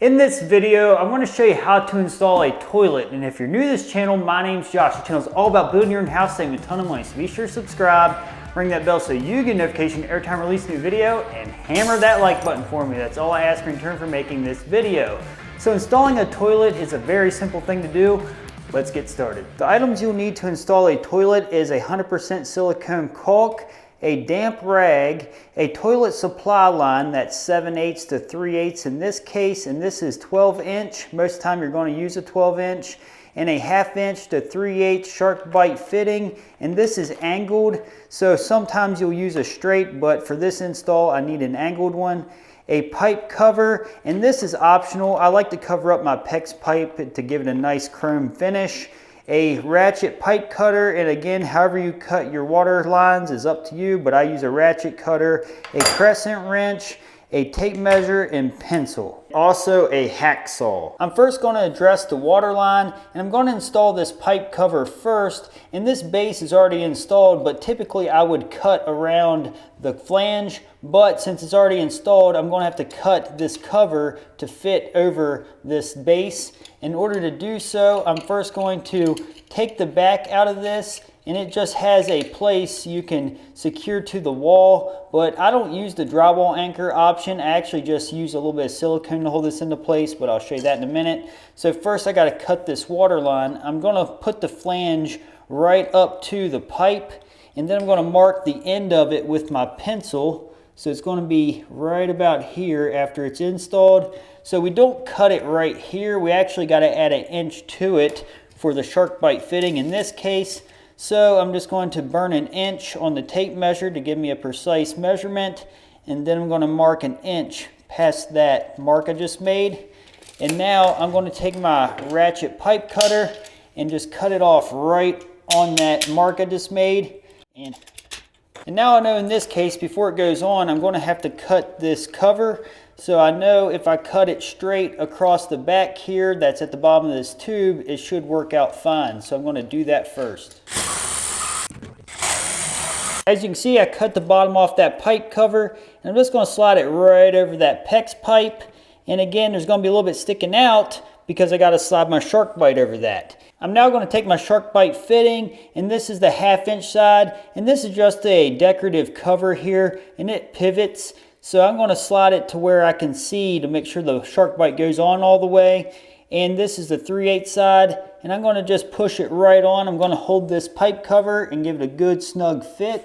In this video, I'm going to show you how to install a toilet. And if you're new to this channel, my name's Josh. The channel is all about building your own house, saving a ton of money. So be sure to subscribe, ring that bell so you get a notification every time I release a new video, and hammer that like button for me. That's all I ask in return for making this video. So installing a toilet is a very simple thing to do. Let's get started. The items you'll need to install a toilet is a 100% silicone caulk, a damp rag, a toilet supply line that's 7/8 to 3/8 in this case, and this is 12 inch. Most of the time you're going to use a 12 inch, and a 1/2 inch to 3/8 shark bite fitting, and this is angled, so sometimes you'll use a straight, but for this install I need an angled one. A pipe cover, and this is optional. I like to cover up my PEX pipe to give it a nice chrome finish. A ratchet pipe cutter, and again, however you cut your water lines is up to you, but I use a ratchet cutter, a crescent wrench, a tape measure, and pencil. Also a hacksaw. I'm first going to address the water line, and I'm going to install this pipe cover first, and this base is already installed, but typically I would cut around the flange, but since it's already installed, I'm going to have to cut this cover to fit over this base. In order to do so, I'm first going to take the back out of this, and it just has a place you can secure to the wall, but I don't use the drywall anchor option. I actually just use a little bit of silicone to hold this into place, but I'll show you that in a minute. So first I got to cut this water line. I'm going to put the flange right up to the pipe, and then I'm going to mark the end of it with my pencil. So it's going to be right about here after it's installed. So we don't cut it right here. We actually got to add 1 inch to it for the shark bite fitting in this case. So I'm just going to burn 1 inch on the tape measure to give me a precise measurement. And then I'm going to mark 1 inch past that mark I just made. And now I'm going to take my ratchet pipe cutter and just cut it off right on that mark I just made. And now I know in this case, before it goes on, I'm going to have to cut this cover. So I know if I cut it straight across the back here, that's at the bottom of this tube, it should work out fine. So I'm going to do that first. As you can see, I cut the bottom off that pipe cover, and I'm just going to slide it right over that PEX pipe. And again, there's going to be a little bit sticking out because I got to slide my shark bite over that. I'm now going to take my shark bite fitting, and this is the 1/2 inch side, and this is just a decorative cover here, and it pivots. So I'm going to slide it to where I can see to make sure the shark bite goes on all the way. And this is the 3/8 side, and I'm going to just push it right on. I'm going to hold this pipe cover and give it a good snug fit.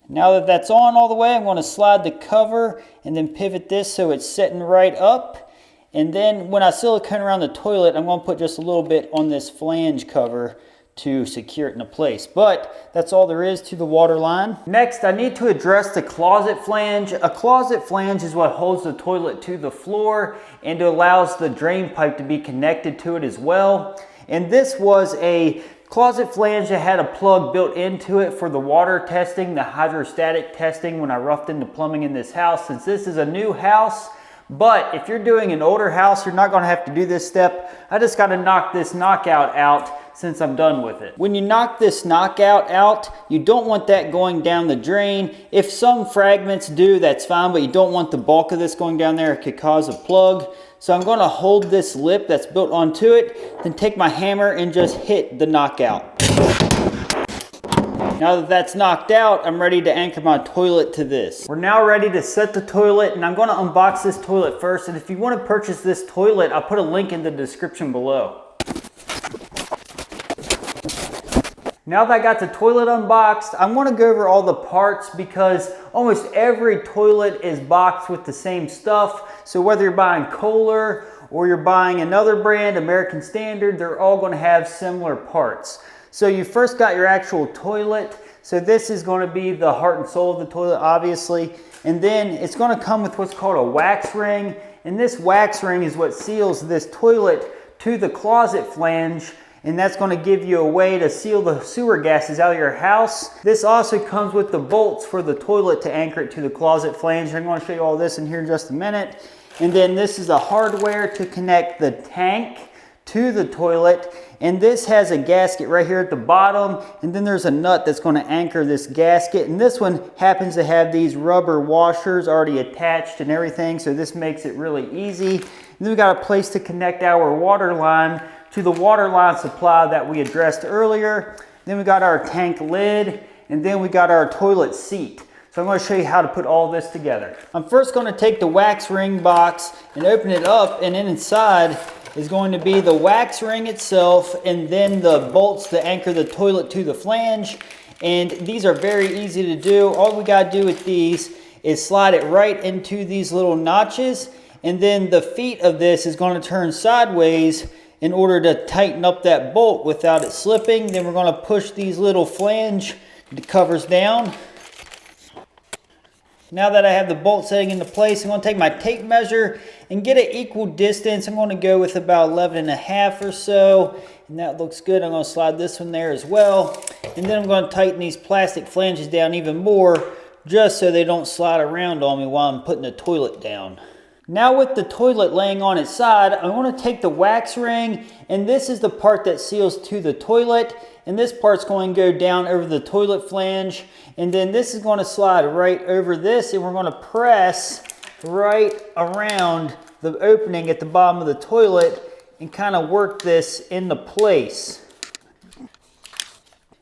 Now that that's on all the way, I'm going to slide the cover and then pivot this so it's sitting right up. And then when I silicone around the toilet, I'm going to put just a little bit on this flange cover to secure it into place. But that's all there is to the water line. Next, I need to address the closet flange. A closet flange is what holds the toilet to the floor, and it allows the drain pipe to be connected to it as well. And this was a closet flange that had a plug built into it for the water testing, the hydrostatic testing when I roughed in the plumbing in this house. Since this is a new house, but if you're doing an older house, you're not going to have to do this step. I just got to knock this knockout out since I'm done with it. When you knock this knockout out, you don't want that going down the drain. If some fragments do, that's fine, but you don't want the bulk of this going down there. It could cause a plug. So I'm going to hold this lip that's built onto it, then take my hammer and just hit the knockout. Now that that's knocked out, I'm ready to anchor my toilet to this. We're now ready to set the toilet, and I'm going to unbox this toilet first. And if you want to purchase this toilet, I'll put a link in the description below. Now that I got the toilet unboxed, I'm going to go over all the parts because almost every toilet is boxed with the same stuff. So whether you're buying Kohler or you're buying another brand, American Standard, they're all going to have similar parts. So you first got your actual toilet. So this is going to be the heart and soul of the toilet, obviously. And then it's going to come with what's called a wax ring. And this wax ring is what seals this toilet to the closet flange. And that's going to give you a way to seal the sewer gases out of your house. This also comes with the bolts for the toilet to anchor it to the closet flange. I'm going to show you all this in here in just a minute. And then this is the hardware to connect the tank to the toilet. And this has a gasket right here at the bottom, and then there's a nut that's going to anchor this gasket, and this one happens to have these rubber washers already attached and everything, so this makes it really easy. And then we got a place to connect our water line to the water line supply that we addressed earlier. Then we got our tank lid, and then we got our toilet seat. So I'm going to show you how to put all this together. I'm first going to take the wax ring box and open it up, and then inside is going to be the wax ring itself, and then the bolts to anchor the toilet to the flange. And these are very easy to do. All we got to do with these is slide it right into these little notches, and then the feet of this is going to turn sideways in order to tighten up that bolt without it slipping. Then we're going to push these little flange covers down. Now that I have the bolt setting into place, I'm going to take my tape measure and get an equal distance. I'm going to go with about 11.5 or so, and that looks good. I'm going to slide this one there as well, and then I'm going to tighten these plastic flanges down even more, just so they don't slide around on me while I'm putting the toilet down. Now with the toilet laying on its side, I want to take the wax ring, and this is the part that seals to the toilet, and this part's going to go down over the toilet flange, and then this is going to slide right over this, and we're going to press right around the opening at the bottom of the toilet and kind of work this into place.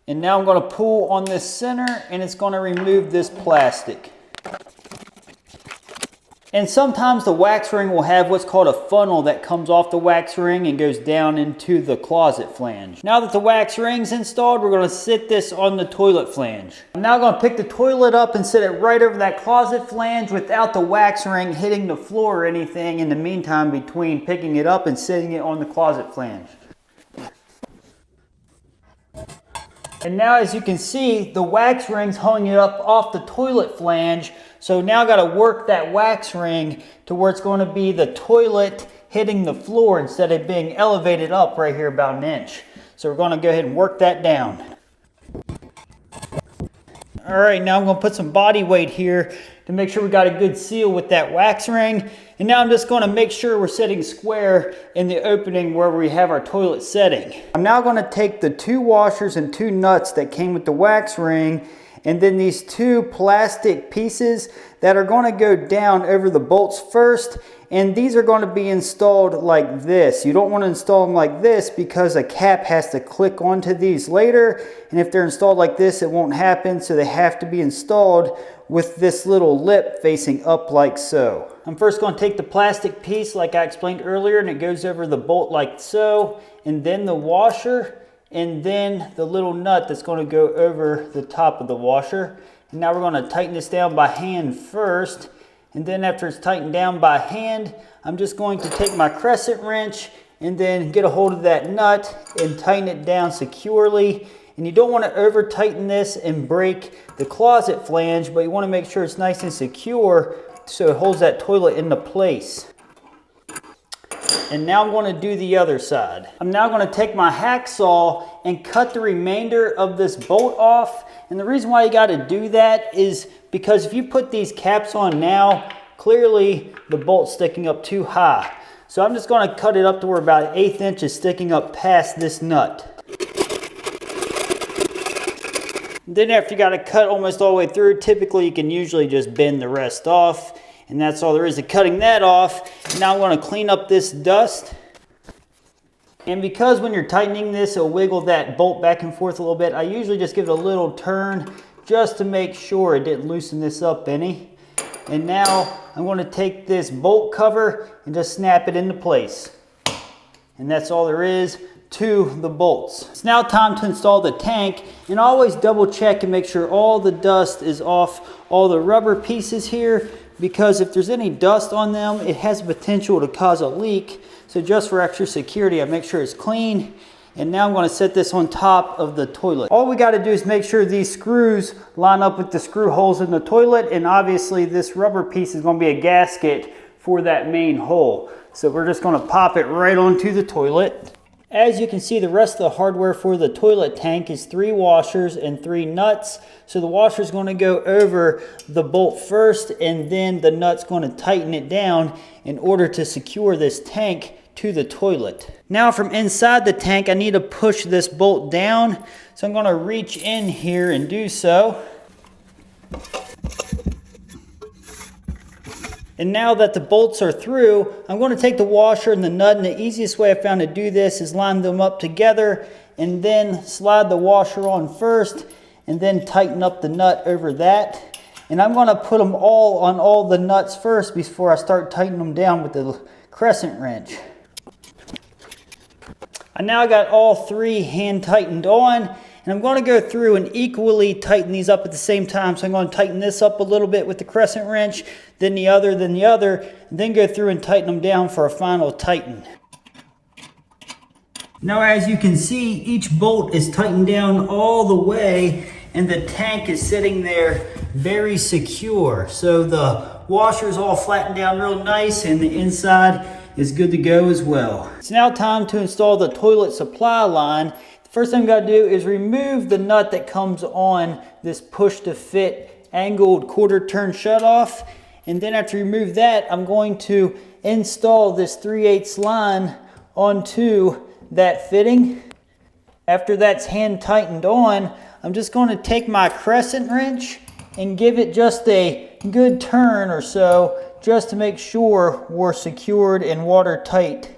And now I'm going to pull on this center, and it's going to remove this plastic. And sometimes the wax ring will have what's called a funnel that comes off the wax ring and goes down into the closet flange. Now that the wax ring's installed, we're going to sit this on the toilet flange. I'm now going to pick the toilet up and sit it right over that closet flange without the wax ring hitting the floor or anything in the meantime between picking it up and sitting it on the closet flange. And now as you can see, the wax ring's hung it up off the toilet flange. So now I got to work that wax ring to where it's going to be the toilet hitting the floor instead of being elevated up right here about an inch. So we're going to go ahead and work that down. All right, now I'm going to put some body weight here to make sure we got a good seal with that wax ring. And now I'm just going to make sure we're sitting square in the opening where we have our toilet setting. I'm now going to take the 2 washers and 2 nuts that came with the wax ring, and then these 2 plastic pieces that are going to go down over the bolts first, and these are going to be installed like this. You don't want to install them like this because a cap has to click onto these later, and if they're installed like this it won't happen, so they have to be installed with this little lip facing up like so. I'm first going to take the plastic piece like I explained earlier, and it goes over the bolt like so, and then the washer, and then the little nut that's going to go over the top of the washer. And now we're going to tighten this down by hand first, and then after it's tightened down by hand, I'm just going to take my crescent wrench and then get a hold of that nut and tighten it down securely. And you don't want to over tighten this and break the closet flange, but you want to make sure it's nice and secure so it holds that toilet into place. And now I'm going to do the other side. I'm now going to take my hacksaw and cut the remainder of this bolt off. And the reason why you got to do that is because if you put these caps on now, clearly the bolt's sticking up too high. So I'm just going to cut it up to where about 1/8 inch is sticking up past this nut. Then after you got to cut almost all the way through, typically you can usually just bend the rest off. And that's all there is to cutting that off. Now I'm going to clean up this dust. And because when you're tightening this, it'll wiggle that bolt back and forth a little bit, I usually just give it a little turn just to make sure it didn't loosen this up any. And now I'm going to take this bolt cover and just snap it into place. And that's all there is to the bolts. It's now time to install the tank, and always double check and make sure all the dust is off all the rubber pieces here, because if there's any dust on them, it has the potential to cause a leak. So just for extra security, I make sure it's clean. And now I'm going to set this on top of the toilet. All we got to do is make sure these screws line up with the screw holes in the toilet, and obviously this rubber piece is going to be a gasket for that main hole. So we're just going to pop it right onto the toilet. As you can see, the rest of the hardware for the toilet tank is 3 washers and 3 nuts. So the washer is going to go over the bolt first, and then the nut's going to tighten it down in order to secure this tank to the toilet. Now from inside the tank, I need to push this bolt down. So I'm going to reach in here and do so. And now that the bolts are through, I'm going to take the washer and the nut, and the easiest way I found to do this is line them up together and then slide the washer on first and then tighten up the nut over that. And I'm going to put them all on all the nuts first before I start tightening them down with the crescent wrench. I now got all 3 hand tightened on. And I'm going to go through and equally tighten these up at the same time. So I'm going to tighten this up a little bit with the crescent wrench, then the other, and then go through and tighten them down for a final tighten. Now as you can see, each bolt is tightened down all the way, and the tank is sitting there very secure. So the washer is all flattened down real nice, and the inside is good to go as well. It's now time to install the toilet supply line. First thing I'm going to do is remove the nut that comes on this push to fit angled quarter turn shutoff. And then after you remove that, I'm going to install this 3/8 line onto that fitting. After that's hand tightened on, I'm just going to take my crescent wrench and give it just a good turn or so, just to make sure we're secured and watertight.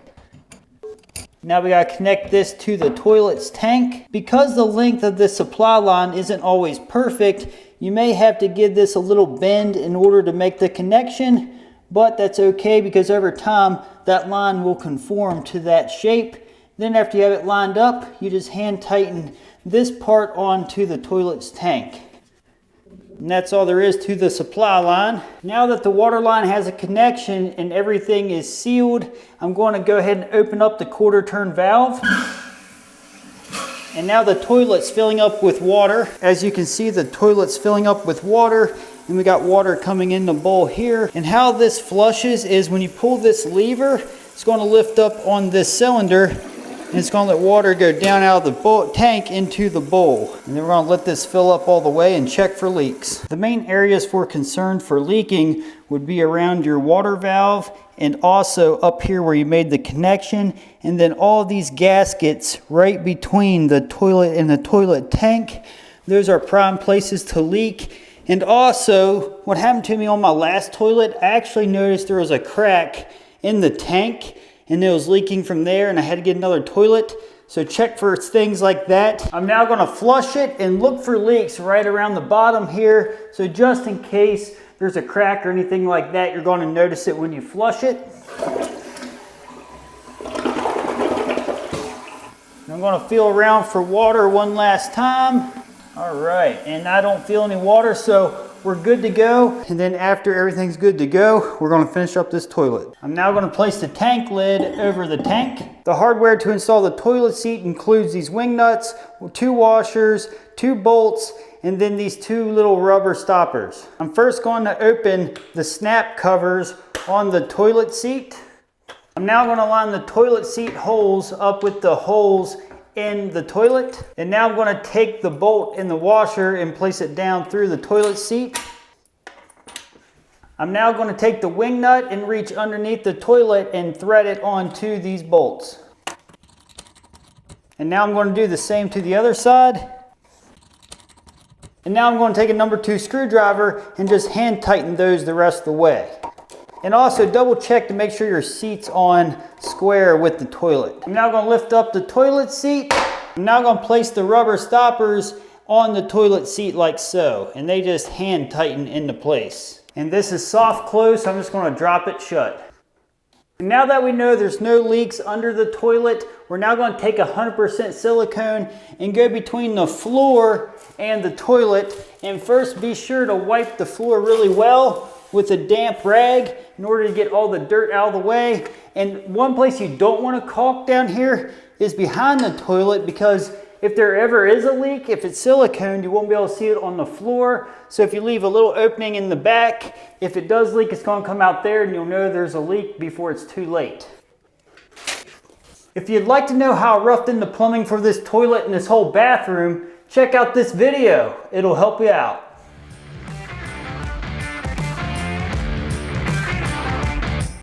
Now we gotta connect this to the toilet's tank. Because the length of this supply line isn't always perfect, you may have to give this a little bend in order to make the connection, but that's okay because over time that line will conform to that shape. Then after you have it lined up, you just hand tighten this part onto the toilet's tank. And that's all there is to the supply line. Now that the water line has a connection and everything is sealed, I'm going to go ahead and open up the quarter turn valve. And now the toilet's filling up with water. As you can see, the toilet's filling up with water, and we got water coming in the bowl here. And how this flushes is when you pull this lever, it's going to lift up on this cylinder, and it's going to let water go down out of the tank into the bowl. And then we're going to let this fill up all the way and check for leaks. The main areas for concern for leaking would be around your water valve, and also up here where you made the connection, and then all these gaskets right between the toilet and the toilet tank. Those are prime places to leak. And also, what happened to me on my last toilet, I actually noticed there was a crack in the tank, and it was leaking from there, and I had to get another toilet. So check for things like that. I'm now going to flush it and look for leaks right around the bottom here. So just in case there's a crack or anything like that, you're going to notice it when you flush it. I'm going to feel around for water one last time. All right, and I don't feel any water, so we're good to go. And then after everything's good to go, we're going to finish up this toilet. I'm now going to place the tank lid over the tank. The hardware to install the toilet seat includes these wing nuts, 2 washers, 2 bolts, and then these 2 little rubber stoppers. I'm first going to open the snap covers on the toilet seat. I'm now going to line the toilet seat holes up with the holes in the toilet. And now I'm going to take the bolt in the washer and place it down through the toilet seat. I'm now going to take the wing nut and reach underneath the toilet and thread it onto these bolts. And now I'm going to do the same to the other side. And now I'm going to take a number 2 screwdriver and just hand tighten those the rest of the way. And also double check to make sure your seat's on square with the toilet. I'm now going to lift up the toilet seat. I'm now going to place the rubber stoppers on the toilet seat like so. And they just hand tighten into place. And this is soft close, so I'm just going to drop it shut. And now that we know there's no leaks under the toilet, we're now going to take 100% silicone and go between the floor and the toilet. And first be sure to wipe the floor really well with a damp rag in order to get all the dirt out of the way. And one place you don't want to caulk down here is behind the toilet, because if there ever is a leak, if it's silicone, you won't be able to see it on the floor. So if you leave a little opening in the back, if it does leak, it's going to come out there and you'll know there's a leak before it's too late. If you'd like to know how I roughed in the plumbing for this toilet and this whole bathroom, check out this video. It'll help you out.